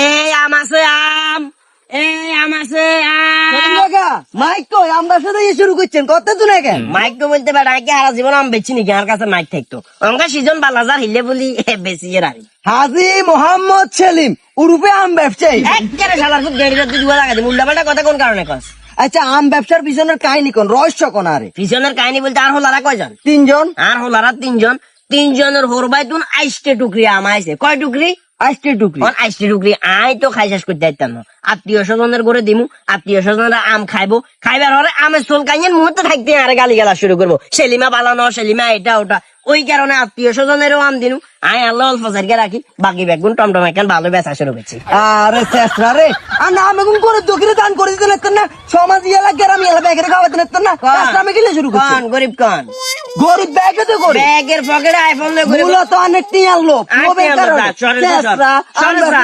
এই আম আছে আম, এই আম আছে আম। মাইক কই আমরা সাথে শুরু করছেন কত দিন আগে মাইক তো বলতে পারে আগে হারা জীবন আম বেচি নাকি আর কাছে মাইক থাকতো আমাকে সিজন বালাজার হিলে বলি বেশি এর আগে হাজি মোহাম্মদ সেলিম উরুপে আম ব্যবসায়ী। একেবারে শালার খুব গেড়িটা তুই দুয়া লাগাতে উল্টাপাল্টা কথা কোন কারণে কস? আচ্ছা আম ব্যবসার পিছনের কাহিনী কোন রহস্য কোন আরে পিছনের কাহিনী বলতে আর হলারা কয়জন? 3 জন। আর হলারা 3 জন। 3 জনের হরবাই তুন 28 টুকরি আম আইছে। কয় টুকরি? 8 টুকরি। 28 টুকরি আই তো খাই শেষ করতে পারতাম না। আত্মীয় স্বজনের করে দিমু, আত্মীয় স্বজনরা আম খাইবো, খাইবার হরে আমের সোল কাইয়ের মুহূর্তে থাকতে আরে গালি গালা শুরু করবো, সেলিমা বালানো, সেলিমা এটা ওটা। ওই কারণে আত্মীয় স্বজনেরও আম দিনু, আই আল্লাহ অল্প সারিকে রাখি, বাকি বেগুন টমটম এখন ভালো বেচা শুরু করছি। আরে চেষ্টা রে আর না আমি কোন করে দোকানে দান করে দিতে লাগতেন না, সমাজ এলাকা গ্রামে এলাকা ব্যাগের খাওয়াতে লাগতেন না, আমি গেলে শুরু করছি। কন গরিব কন, গরিব ব্যাগে তো গরিব, ব্যাগের পকেটে আইফোন দিয়ে গরিব মূলত অনেক টিয়ার লোক, আই লোভের টিয়ার লোক, কারণে। সরে যা, সরে চেষ্টা, যা, আমরা সরে যা।